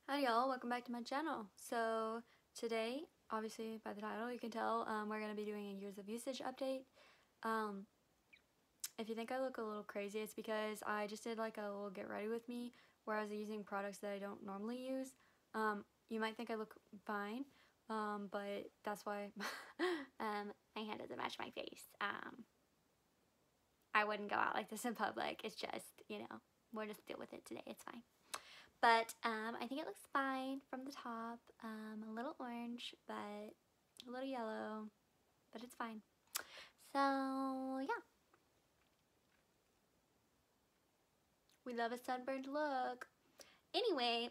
Hi y'all, welcome back to my channel. So today, obviously by the title you can tell, we're going to be doing a years of usage update. If you think I look a little crazy, it's because I just did like a little get ready with me where I was using products that I don't normally use. You might think I look fine, but that's why my hand doesn't match my face. I wouldn't go out like this in public. It's just, we'll just deal with it today. It's fine. But I think it looks fine from the top. A little orange, but a little yellow, but it's fine. So yeah, we love a sunburned look. Anyway,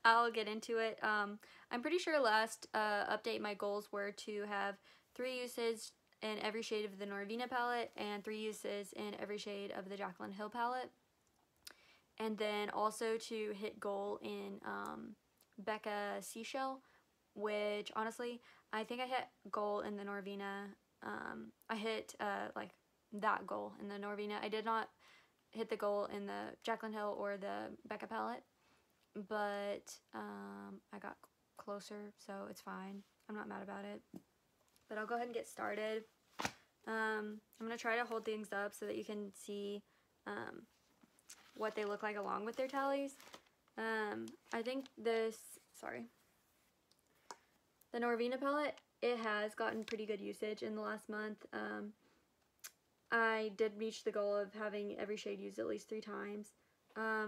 I'll get into it. I'm pretty sure last update my goals were to have 3 uses in every shade of the Norvina palette and 3 uses in every shade of the Jaclyn Hill palette. And then also to hit goal in Becca Seashell, which honestly, I think I hit goal in the Norvina. I hit like that goal in the Norvina. I did not hit the goal in the Jaclyn Hill or the Becca palette, but I got closer, so it's fine. I'm not mad about it. But I'll go ahead and get started. I'm going to try to hold things up so that you can see what they look like along with their tallies. I think the Norvina palette, it has gotten pretty good usage in the last month. I did reach the goal of having every shade used at least 3 times. I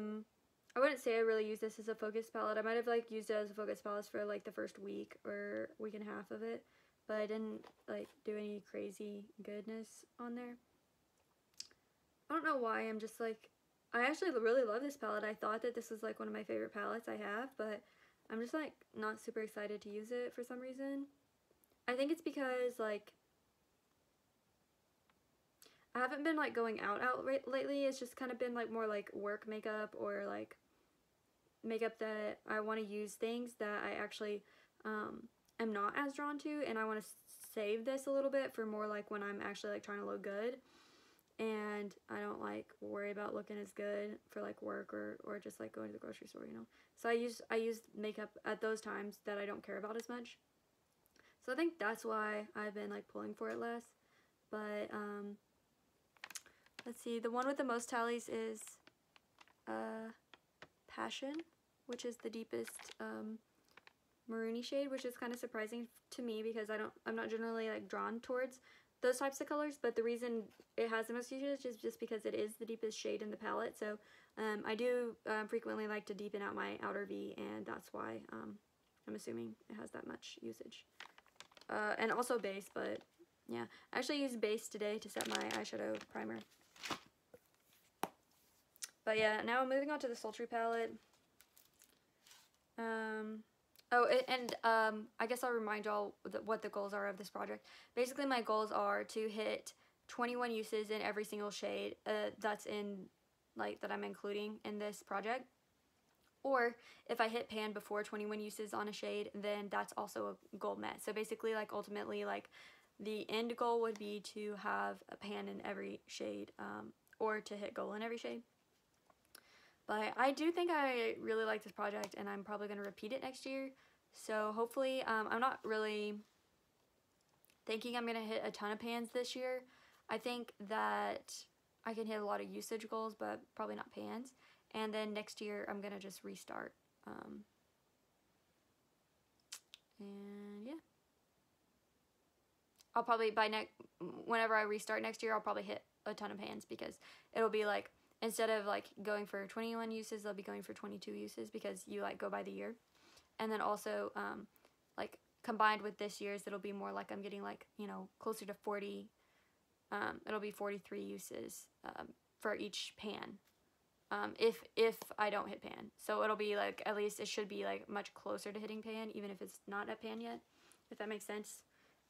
wouldn't say I really use this as a focus palette. I might have like used it as a focus palette for like the first week or week and a half of it, but I didn't like do any crazy goodness on there. I don't know why. I'm just like, I actually really love this palette. I thought that this was like one of my favorite palettes I have, but I'm just like not super excited to use it for some reason. I think it's because like I haven't been like going out lately. It's just kind of been like more like work makeup or like makeup that I want to use things that I actually am not as drawn to, and I want to save this a little bit for more like when I'm actually like trying to look good. And I don't like worry about looking as good for like work or just like going to the grocery store, you know. So I use makeup at those times that I don't care about as much. So I think that's why I've been like pulling for it less. But let's see, the one with the most tallies is Passion, which is the deepest maroony shade, which is kind of surprising to me because I'm not generally like drawn towards those types of colors, but the reason it has the most usage is just because it is the deepest shade in the palette. So I do frequently like to deepen out my outer V, and that's why I'm assuming it has that much usage. And also base, but yeah, I actually used base today to set my eyeshadow primer. But yeah, now moving on to the Sultry palette. I guess I'll remind y'all what the goals are of this project. Basically, my goals are to hit 21 uses in every single shade that's in, like, that I'm including in this project. Or if I hit pan before 21 uses on a shade, then that's also a goal met. So basically, like, ultimately, like, the end goal would be to have a pan in every shade, or to hit goal in every shade. But I do think I really like this project, and I'm probably going to repeat it next year. So hopefully, I'm not really thinking I'm going to hit a ton of pans this year. I think that I can hit a lot of usage goals, but probably not pans. And then next year, I'm going to just restart. And yeah. I'll probably, whenever I restart next year, I'll probably hit a ton of pans because it'll be like, instead of like going for 21 uses, they'll be going for 22 uses because you like go by the year. And then also like combined with this year's, it'll be more like I'm getting like, you know, closer to 40. It'll be 43 uses for each pan if I don't hit pan. So it'll be like, at least it should be like much closer to hitting pan, even if it's not at pan yet, if that makes sense.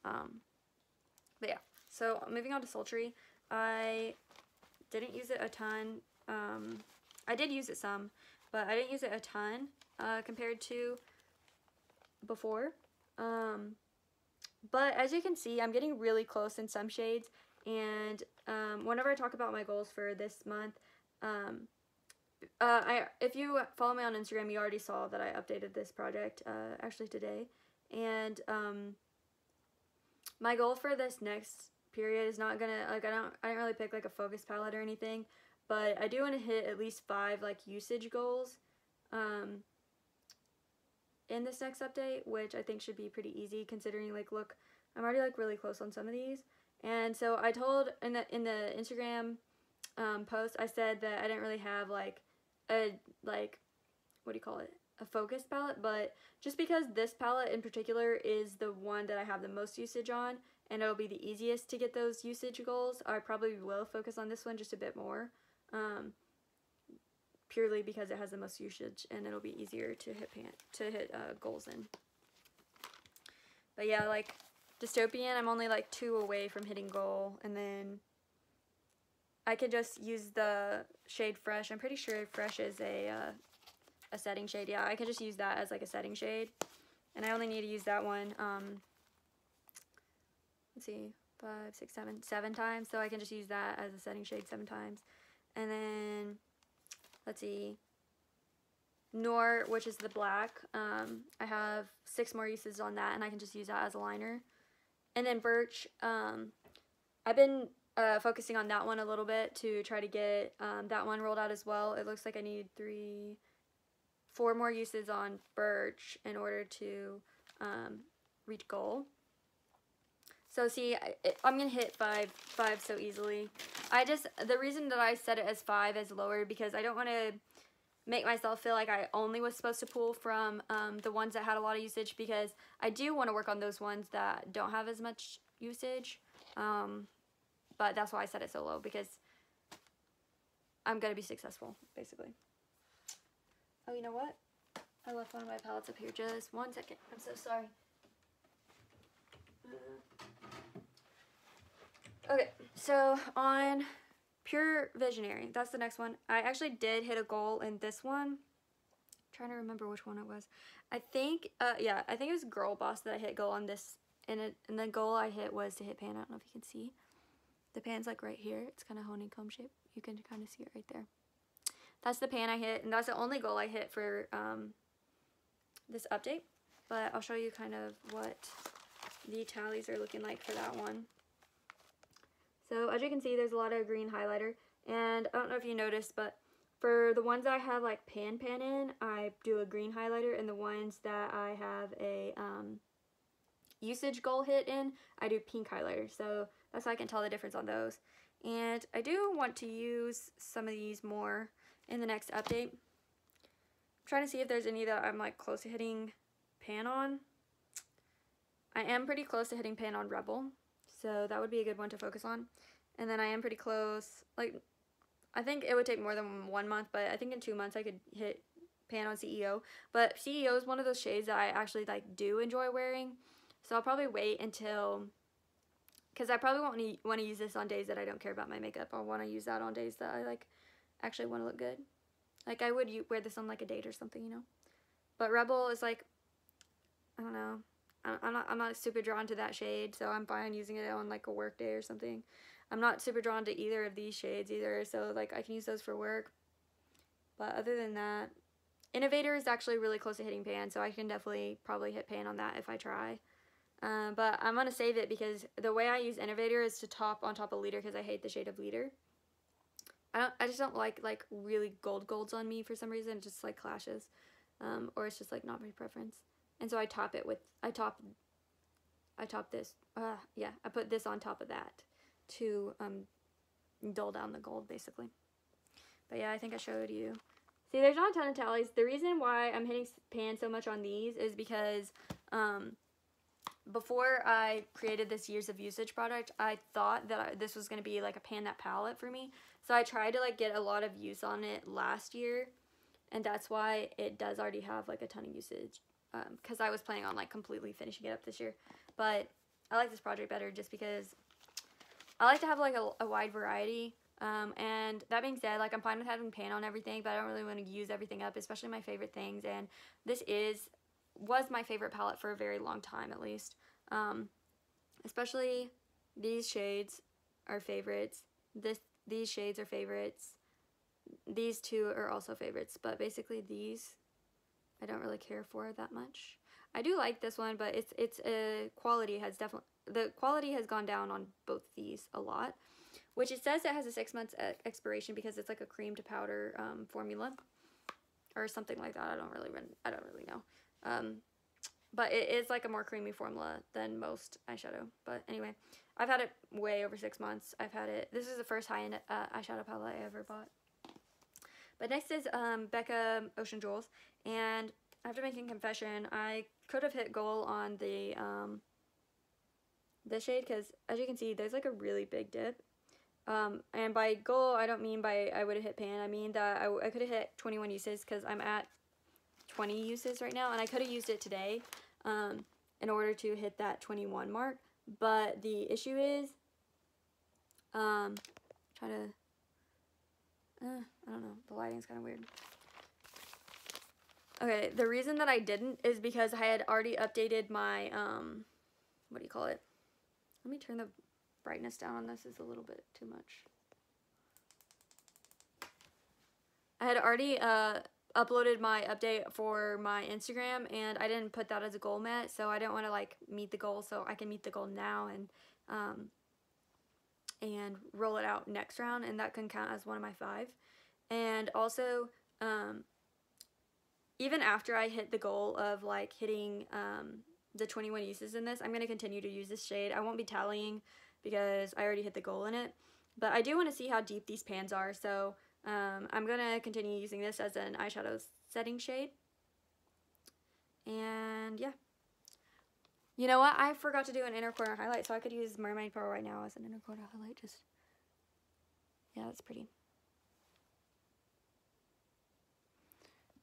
But yeah, so moving on to Sultry. I didn't use it a ton. I did use it some, but I didn't use it a ton compared to before. But as you can see, I'm getting really close in some shades, and whenever I talk about my goals for this month, if you follow me on Instagram, you already saw that I updated this project actually today. And my goal for this next period is not gonna, like, I didn't really pick like a focus palette or anything, but I do want to hit at least 5 like usage goals in this next update, which I think should be pretty easy considering, like, look, I'm already like really close on some of these. And so I told in the Instagram post, I said that I didn't really have like a, like, what do you call it, a focus palette, but just because this palette in particular is the one that I have the most usage on and it'll be the easiest to get those usage goals, I probably will focus on this one just a bit more, purely because it has the most usage and it'll be easier to hit goals in. But yeah, like Dystopian, I'm only like 2 away from hitting goal, and then I could just use the shade Fresh. I'm pretty sure Fresh is a setting shade. Yeah, I could just use that as like a setting shade, and I only need to use that one, let's see, 5, 6, 7 times, so I can just use that as a setting shade 7 times. And then, let's see, Noir, which is the black, I have 6 more uses on that, and I can just use that as a liner. And then Birch, I've been focusing on that one a little bit to try to get that one rolled out as well. It looks like I need 4 more uses on Birch in order to reach goal. So see, I'm going to hit 5 so easily. The reason that I set it as 5 as lower, because I don't want to make myself feel like I only was supposed to pull from the ones that had a lot of usage, because I do want to work on those ones that don't have as much usage. But that's why I set it so low, because I'm going to be successful, basically. Oh, you know what? I left one of my palettes up here. Just 1 second. I'm so sorry. Okay, so on Pure Visionary, that's the next one. I actually did hit a goal in this one. I'm trying to remember which one it was. I think, yeah, I think it was Girl Boss that I hit goal on this. And the goal I hit was to hit pan. I don't know if you can see. The pan's like right here. It's kind of honeycomb shape. You can kind of see it right there. That's the pan I hit, and that's the only goal I hit for this update. But I'll show you kind of what the tallies are looking like for that one. So as you can see, there's a lot of green highlighter, and I don't know if you noticed, but for the ones that I have like pan in, I do a green highlighter, and the ones that I have a usage goal hit in, I do pink highlighter. So that's how I can tell the difference on those. And I do want to use some of these more in the next update. I'm trying to see if there's any that I'm like close to hitting pan on. I am pretty close to hitting pan on Rebel, so that would be a good one to focus on. And then I am pretty close, like, I think it would take more than 1 month, but I think in 2 months I could hit pan on CEO. But CEO is one of those shades that I actually like do enjoy wearing, so I'll probably wait until, because I probably won't want to use this on days that I don't care about my makeup. I'll want to use that on days that I like actually want to look good. Like I would wear this on like a date or something, you know. But Rebel is like, I don't know, I'm not super drawn to that shade, so I'm fine using it on like a work day or something. I'm not super drawn to either of these shades either, so like I can use those for work. But other than that, Innovator is actually really close to hitting pan, so I can definitely probably hit pan on that if I try. But I'm going to save it because the way I use Innovator is to top on top of Leader, because I hate the shade of Leader. I just don't like really golds on me for some reason. It just like clashes. Or it's just like not my preference. And so I top it with, I top this. Yeah, I put this on top of that to dull down the gold basically. But yeah, I think I showed you. See, there's not a ton of tallies. The reason why I'm hitting pan so much on these is because before I created this years of usage product, I thought that this was going to be like a pan that palette for me. So I tried to like get a lot of use on it last year, and that's why it does already have like a ton of usage, because I was planning on like completely finishing it up this year. But I like this project better just because I like to have like a wide variety. And that being said, like I'm fine with having pan on everything, but I don't really want to use everything up, especially my favorite things. And this was my favorite palette for a very long time, at least. Especially these shades are favorites. These shades are favorites. These two are also favorites, but basically these I don't really care for that much. I do like this one, but it's quality has definitely, the quality has gone down on both these a lot, which it says it has a 6 months expiration because it's like a cream to powder formula or something like that. I don't really know. But it is like a more creamy formula than most eyeshadow. But anyway, I've had it way over 6 months. I've had it, this is the first high-end eyeshadow palette I ever bought. But next is Becca Ocean Jewels, and after making confession, I could have hit goal on the this shade, because as you can see, there's like a really big dip. And by goal, I don't mean by I would have hit pan. I mean that I could have hit 21 uses, because I'm at 20 uses right now, and I could have used it today in order to hit that 21 mark. But the issue is, I don't know, the lighting's kind of weird. Okay, the reason that I didn't is because I had already updated my, what do you call it? Let me turn the brightness down on this, it's a little bit too much. I had already uploaded my update for my Instagram, and I didn't put that as a goal met, so I didn't want to like meet the goal, so I can meet the goal now and roll it out next round, and that can count as one of my 5. And also, even after I hit the goal of like hitting the 21 uses in this, I'm going to continue to use this shade. I won't be tallying because I already hit the goal in it, but I do want to see how deep these pans are, so I'm going to continue using this as an eyeshadow setting shade. And yeah. You know what? I forgot to do an inner corner highlight, so I could use Mermaid Pearl right now as an inner corner highlight. Just, yeah, that's pretty.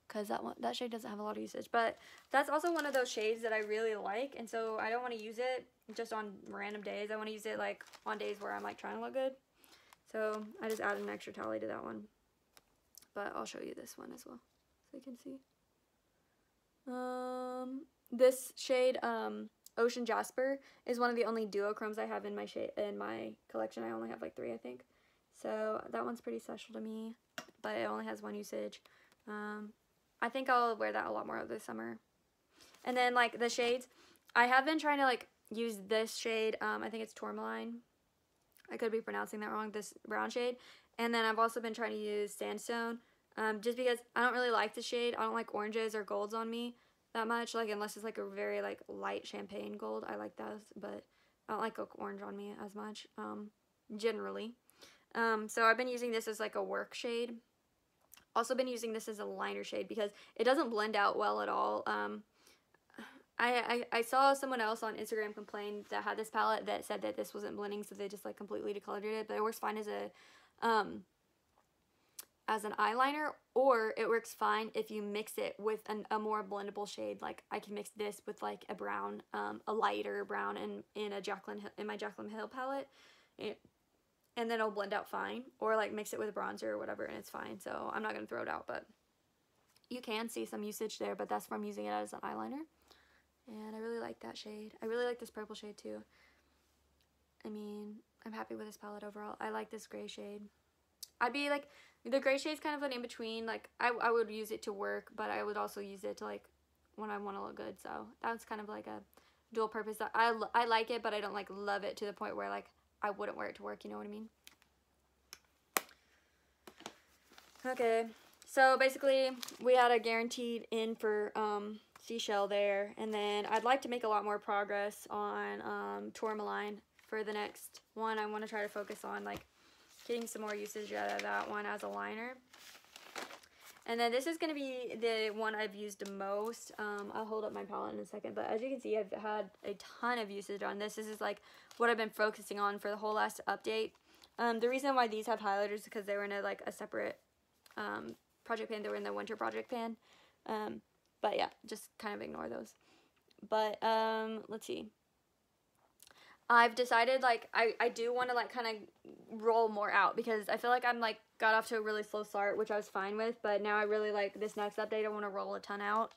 Because that shade doesn't have a lot of usage. But that's also one of those shades that I really like, and so I don't want to use it just on random days. I want to use it like on days where I'm like trying to look good. So I just added an extra tally to that one. But I'll show you this one as well, so you can see. This shade, Ocean Jasper, is one of the only duochromes I have in my collection. I only have like 3, I think. So that one's pretty special to me, but it only has 1 usage. I think I'll wear that a lot more over the summer. And then like the shades, I have been trying to like use this shade. I think it's Tourmaline. I could be pronouncing that wrong. This brown shade. And then I've also been trying to use Sandstone, just because I don't really like the shade. I don't like oranges or golds on me that much, like unless it's like a very like light champagne gold. I like those, but I don't like orange on me as much, generally. So I've been using this as like a work shade. Also been using this as a liner shade because it doesn't blend out well at all. I saw someone else on Instagram complain that had this palette that said that this wasn't blending, so they just like completely decolored it, but it works fine as an eyeliner, or it works fine if you mix it with a more blendable shade. Like I can mix this with like a brown, a lighter brown in my Jaclyn Hill palette, and then it'll blend out fine, or like mix it with a bronzer or whatever and it's fine. So I'm not going to throw it out, but you can see some usage there, but that's from using it as an eyeliner. And I really like that shade. I really like this purple shade too. I mean, I'm happy with this palette overall. I like this gray shade. I'd be like, the gray shade's kind of an in-between. Like, I would use it to work, but I would also use it to like, when I want to look good. So that's kind of like a dual purpose. I like it, but I don't like love it to the point where like, I wouldn't wear it to work, you know what I mean? Okay, so basically we had a guaranteed in for Seashell there, and then I'd like to make a lot more progress on Tourmaline for the next one. I want to try to focus on like getting some more usage out of that one as a liner. And then this is going to be the one I've used the most. I'll hold up my palette in a second, but as you can see, I've had a ton of usage on this. This is like what I've been focusing on for the whole last update. The reason why these have highlighters is because they were in a separate project pan. They were in the winter project pan. But yeah, just kind of ignore those. But let's see. I've decided like I do want to like kind of roll more out, because I feel like I'm like got off to a really slow start, which I was fine with, but now I really like this next update. I want to roll a ton out.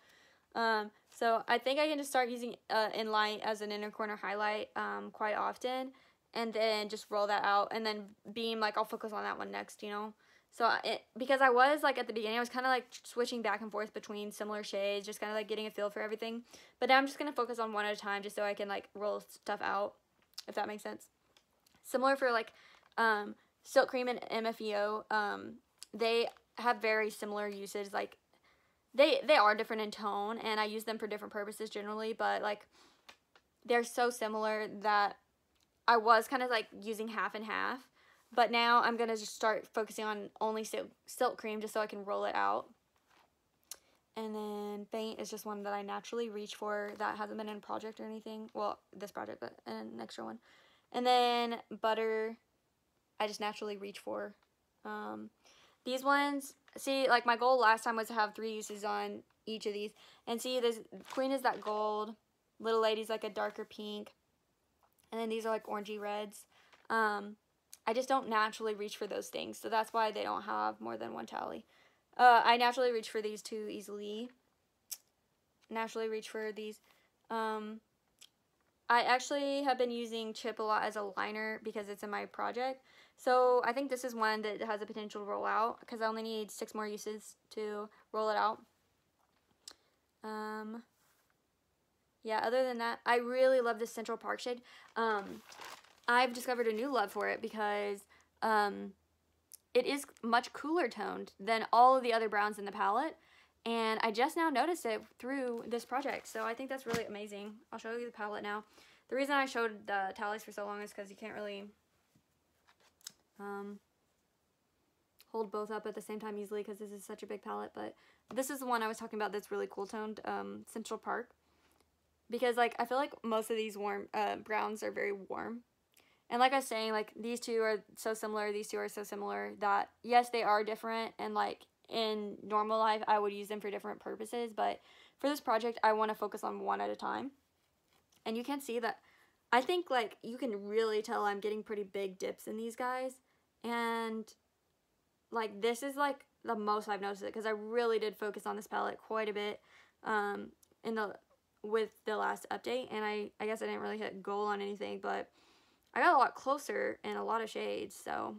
So I think I can just start using in light as an inner corner highlight quite often, and then just roll that out, and then beam, like I'll focus on that one next, you know. So because I was like at the beginning, I was kind of like switching back and forth between similar shades, just kind of like getting a feel for everything. But now I'm just going to focus on one at a time just so I can like roll stuff out, if that makes sense. Similar for like Silk Cream and MFEO, they have very similar usage. Like they are different in tone, and I use them for different purposes generally, but like they're so similar that I was kind of like using half and half. But now I'm going to just start focusing on only Silk Cream just so I can roll it out. And then Faint is just one that I naturally reach for that hasn't been in a project or anything. Well, this project, but an extra one. And then Butter, I just naturally reach for. These ones, see, like my goal last time was to have 3 uses on each of these. And see, this Queen is that gold. Little Lady's like a darker pink. And then these are like orangey reds. I just don't naturally reach for those things, so that's why they don't have more than one tally. I naturally reach for these 2 easily. Naturally reach for these. I actually have been using Chip a lot as a liner because it's in my project. So I think this is one that has a potential to roll out because I only need 6 more uses to roll it out. Yeah, other than that, I really love this Central Park shade. I've discovered a new love for it because it is much cooler toned than all of the other browns in the palette. And I just now noticed it through this project. So I think that's really amazing. I'll show you the palette now. The reason I showed the tallies for so long is because you can't really hold both up at the same time easily because this is such a big palette. But this is the one I was talking about that's really cool toned, Central Park. Because like I feel like most of these warm browns are very warm. And like I was saying, like, these 2 are so similar, these 2 are so similar that, yes, they are different, and, like, in normal life, I would use them for different purposes, but for this project, I want to focus on one at a time. And you can see that, I think, like, you can really tell I'm getting pretty big dips in these guys, and, like, this is, like, the most I've noticed it, because I really did focus on this palette quite a bit, with the last update, and I guess I didn't really hit goal on anything, but I got a lot closer in a lot of shades, so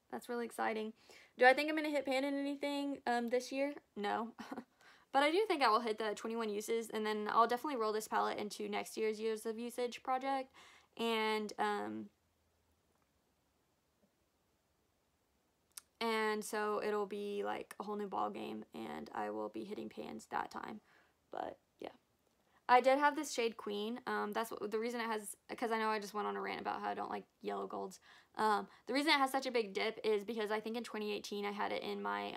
that's really exciting. Do I think I'm going to hit pan in anything this year? No. But I do think I will hit the 21 uses, and then I'll definitely roll this palette into next year's years of usage project, and so it'll be like a whole new ball game, and I will be hitting pans that time. But yeah. I did have this shade Queen. That's what the reason it has, because I know I just went on a rant about how I don't like yellow golds. The reason it has such a big dip is because I think in 2018 I had it in my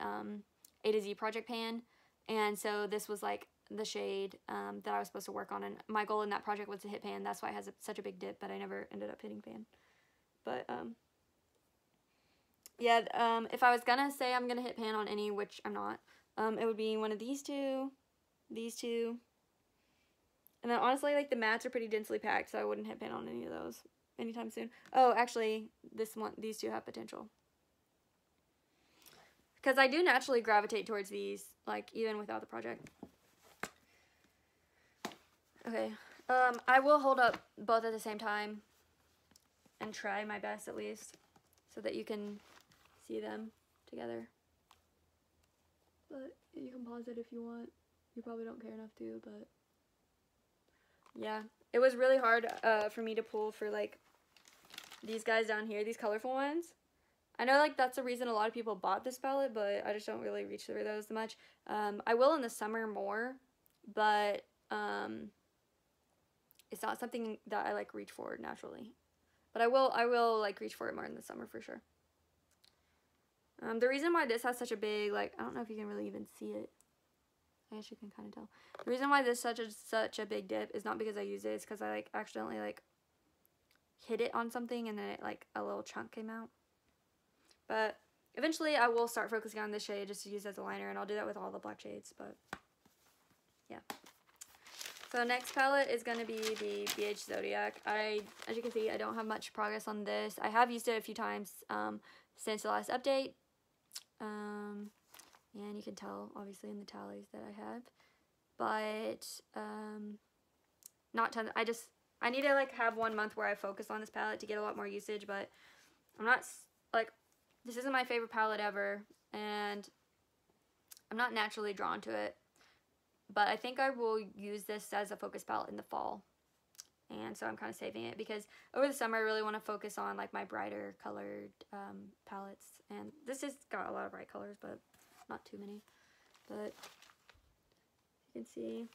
A to Z project pan, and so this was like the shade that I was supposed to work on, and my goal in that project was to hit pan. That's why it has such a big dip, but I never ended up hitting pan. But yeah, if I was gonna say I'm gonna hit pan on any, which I'm not, it would be one of these 2, these 2. And then honestly, like, the mattes are pretty densely packed, so I wouldn't hit pan on any of those anytime soon. Oh, actually, these 2 have potential. Because I do naturally gravitate towards these, like, even without the project. Okay. I will hold up both at the same time and try my best, at least, so that you can see them together. But you can pause it if you want. You probably don't care enough to, but yeah, it was really hard for me to pull for, like, these guys down here, these colorful ones. I know, like, that's the reason a lot of people bought this palette, but I just don't really reach for those much. I will in the summer more, but it's not something that I, like, reach for naturally. But I will, like, reach for it more in the summer for sure. The reason why this has such a big, like, I don't know if you can really even see it. I guess you can kind of tell. The reason why this is such a big dip is not because I use it. It's because I, like, accidentally, like, hit it on something and then it, like, a little chunk came out. But eventually I will start focusing on this shade just to use as a liner, and I'll do that with all the black shades. But yeah. So next palette is going to be the BH Zodiac. As you can see, I don't have much progress on this. I have used it a few times since the last update. And you can tell, obviously, in the tallies that I have. But, not tons. I need to, like, have 1 month where I focus on this palette to get a lot more usage, but I'm not, like, this isn't my favorite palette ever, and I'm not naturally drawn to it, but I think I will use this as a focus palette in the fall. And so I'm kind of saving it because over the summer I really want to focus on like my brighter colored palettes. And this has got a lot of bright colors, but not too many. But you can see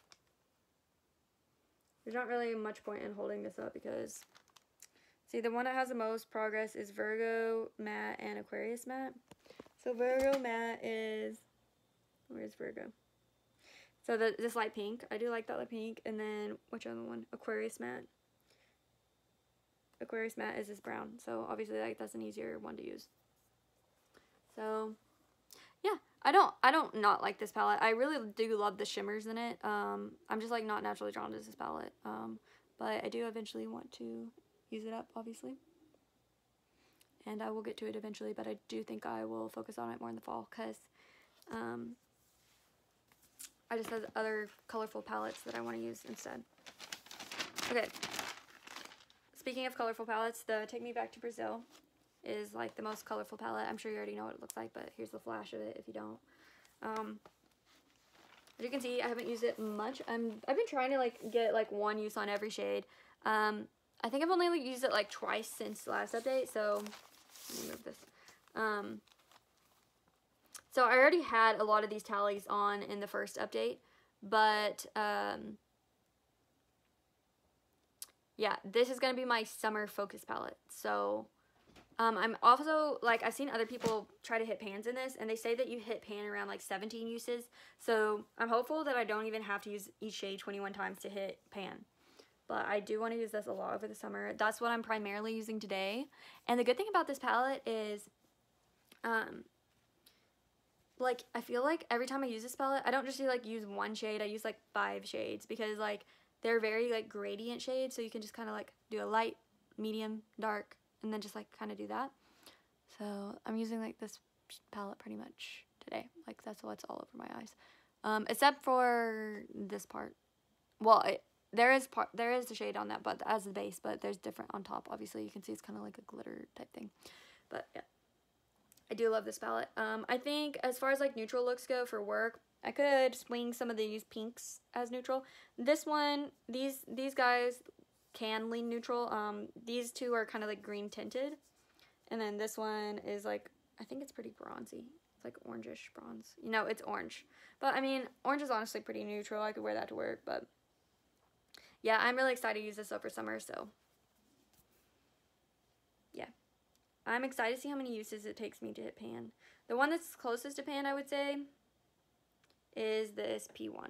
there's not really much point in holding this up because, see, the one that has the most progress is Virgo Matte and Aquarius Matte. So Virgo Matte is, where's Virgo? So this light pink, I do like that light pink. And then, which other one? Aquarius Matte. Aquarius Matte is this brown. So obviously that's an easier one to use. So yeah, I don't not like this palette. I really do love the shimmers in it. I'm just like not naturally drawn to this palette. But I do eventually want to use it up, obviously. And I will get to it eventually, but I do think I will focus on it more in the fall because I just have other colorful palettes that I want to use instead. Okay. Speaking of colorful palettes, the Take Me Back to Brazil is like the most colorful palette. I'm sure you already know what it looks like, but here's the flash of it if you don't. As you can see, I haven't used it much. I've been trying to like get like one use on every shade. I think I've only used it like twice since the last update, so let me move this. So I already had a lot of these tallies on in the first update, but yeah, this is going to be my summer focus palette. So I'm also, like, I've seen other people try to hit pans in this, and they say that you hit pan around like 17 uses. So I'm hopeful that I don't even have to use each shade 21 times to hit pan. But I do want to use this a lot over the summer. That's what I'm primarily using today. And the good thing about this palette is, like, I feel like every time I use this palette, I don't just use one shade. I use like 5 shades because like they're very like gradient shades, so you can just kind of like do a light, medium, dark, and then just like kind of do that. So I'm using like this palette pretty much today. Like that's what's all over my eyes, except for this part. Well, there is the shade on that, but as the base, but there's different on top. Obviously, you can see it's kind of like a glitter type thing. But yeah, I do love this palette. I think as far as like neutral looks go for work, I could swing some of these pinks as neutral. This one, these guys can lean neutral. These two are kind of like green tinted, and then this one is like, I think it's pretty bronzy. It's like orangish bronze. You know, it's orange, but I mean, orange is honestly pretty neutral. I could wear that to work, but yeah, I'm really excited to use this over summer. So yeah, I'm excited to see how many uses it takes me to hit pan. The one that's closest to pan, I would say, is this P1.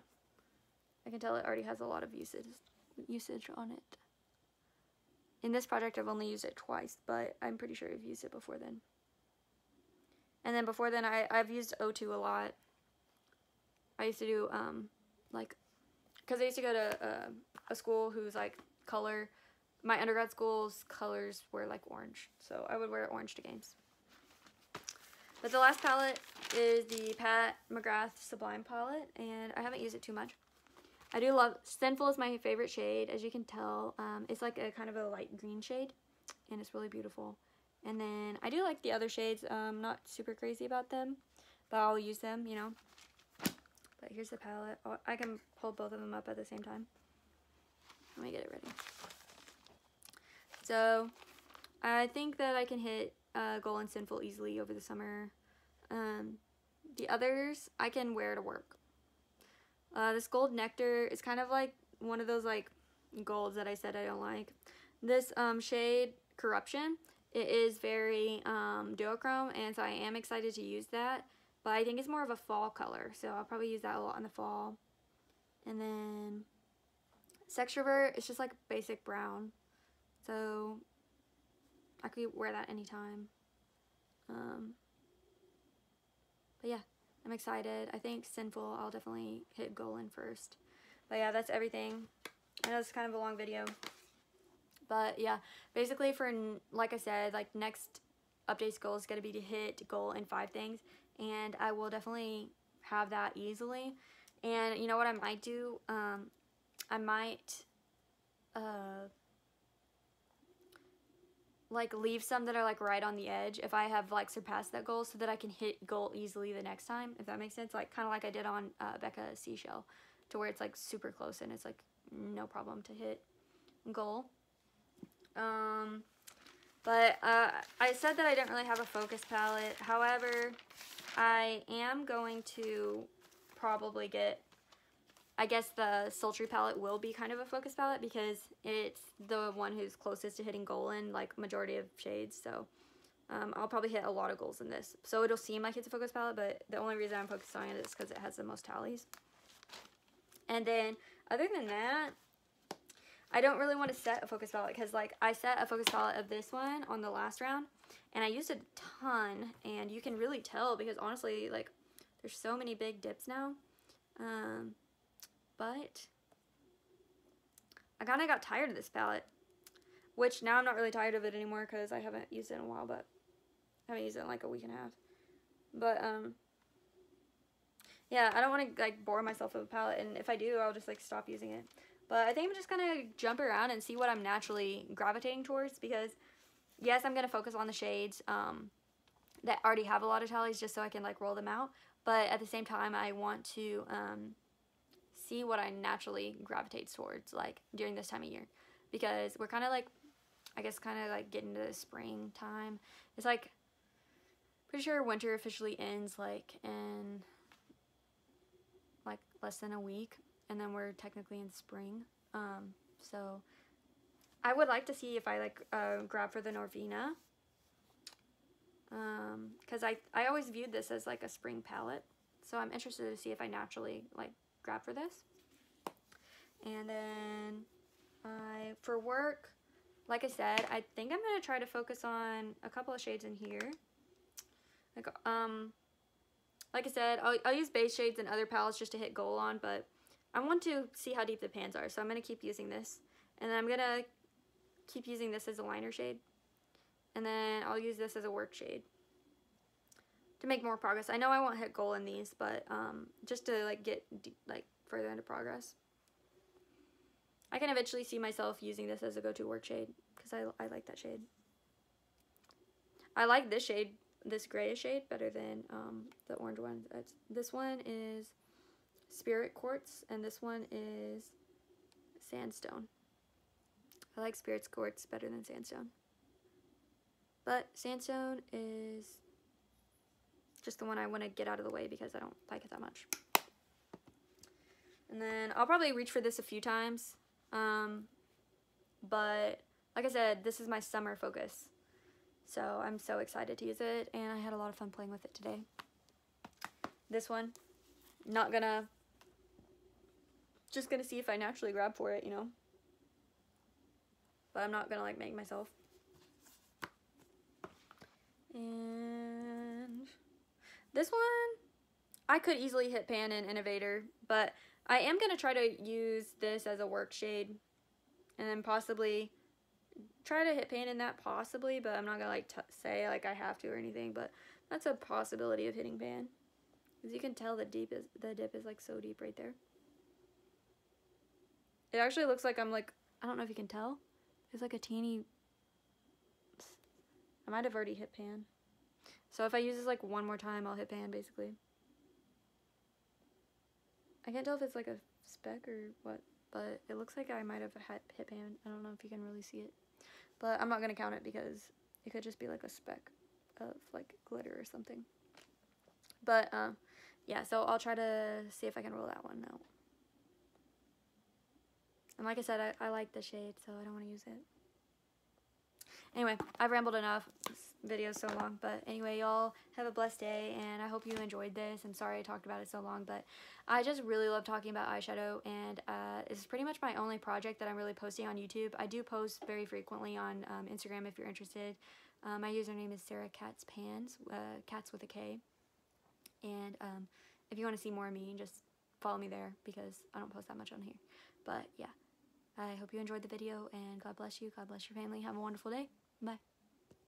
I can tell it already has a lot of usage on it. In this project, I've only used it twice, but I'm pretty sure I've used it before then. And then before then, I've used O2 a lot. I used to do, like, because I used to go to a school whose, like, color, my undergrad school's colors were, like, orange. So I would wear orange to games. But the last palette is the Mcgrath Sublime palette, and I haven't used it too much. I do love, Sinful is my favorite shade, as you can tell. It's like a kind of a light green shade, and it's really beautiful. And then I do like the other shades. Not super crazy about them, but I'll use them, you know. But here's the palette. I can hold both of them up at the same time. Let me get it ready. So I think that I can hit Goal and Sinful easily over the summer. The others I can wear to work. This Gold Nectar is kind of like one of those like golds that I said I don't like. This shade Corruption, it is very duochrome, and so I am excited to use that, but I think it's more of a fall color, so I'll probably use that a lot in the fall. And then Sextrovert, it's just like basic brown, so I could wear that anytime. But yeah, I'm excited. I think Sinful, I'll definitely hit Goal in first. But yeah, that's everything. I know it's kind of a long video. But yeah, basically for, like I said, like next update's goal is going to be to hit Goal in 5 things. And I will definitely have that easily. And you know what I might do? I might like leave some that are like right on the edge if I have like surpassed that goal, so that I can hit goal easily the next time, if that makes sense. Like kind of like I did on Becca's seashell, to where it's like super close and it's like no problem to hit goal. But I said that I didn't really have a focus palette. However, I am going to probably get, I guess the sultry palette will be kind of a focus palette, because it's the one who's closest to hitting goal in like majority of shades. So I'll probably hit a lot of goals in this. So it'll seem like it's a focus palette, but the only reason I'm focused on it is because it has the most tallies. And then other than that, I don't really want to set a focus palette, because like I set a focus palette of this one on the last round and I used a ton, and you can really tell because honestly like there's so many big dips now. But I kind of got tired of this palette, which now I'm not really tired of it anymore because I haven't used it in a while, but I haven't used it in like a week and a half. But yeah, I don't want to like bore myself with a palette, and if I do, I'll just like stop using it. But I think I'm just gonna jump around and see what I'm naturally gravitating towards, because yes, I'm gonna focus on the shades that already have a lot of tallies, just so I can like roll them out. But at the same time, I want to see what I naturally gravitate towards like during this time of year, because we're kind of like, I guess kind of like getting to the spring time. It's like pretty sure winter officially ends like in like less than a week, and then we're technically in spring. So I would like to see if I like grab for the Norvina, because I always viewed this as like a spring palette, so I'm interested to see if I naturally like grab for this. And then for work, like I said, I think I'm gonna try to focus on a couple of shades in here. Like I said, I'll use base shades and other palettes just to hit goal on, but I want to see how deep the pans are, so I'm gonna keep using this, and then I'm gonna keep using this as a liner shade, and then I'll use this as a work shade to make more progress. I know I won't hit goal in these, but just to like get like further into progress. I can eventually see myself using this as a go-to work shade, because I like that shade. I like this shade, this grayish shade, better than the orange one. This one is Spirit Quartz, and this one is Sandstone. I like Spirit Quartz better than Sandstone. But Sandstone is just the one I want to get out of the way because I don't like it that much. And then I'll probably reach for this a few times. But like I said, this is my summer focus. So I'm so excited to use it, and I had a lot of fun playing with it today. This one, just gonna see if I naturally grab for it, you know. But I'm not gonna like make myself. And this one, I could easily hit pan in Innovator, but I am gonna try to use this as a work shade, and then possibly try to hit pan in that, possibly, but I'm not gonna like say like I have to or anything, but that's a possibility of hitting pan. As you can tell, the dip is like so deep right there. It actually looks like I'm like, I don't know if you can tell, it's like a teeny, I might have already hit pan. So if I use this like one more time, I'll hit pan basically. I can't tell if it's like a speck or what, but it looks like I might have hit pan. I don't know if you can really see it, but I'm not gonna count it because it could just be like a speck of like glitter or something. But yeah, so I'll try to see if I can roll that one out. And like I said, I like the shade, so I don't want to use it. Anyway, I've rambled enough. This video is so long, but anyway, y'all have a blessed day, and I hope you enjoyed this. And sorry I talked about it so long, but I just really love talking about eyeshadow, and it's pretty much my only project that I'm really posting on YouTube. I do post very frequently on Instagram if you're interested. My username is Sarah Katz Pans, Katz with a K. And if you want to see more of me, just follow me there because I don't post that much on here. But yeah, I hope you enjoyed the video, and God bless you. God bless your family. Have a wonderful day. Bye.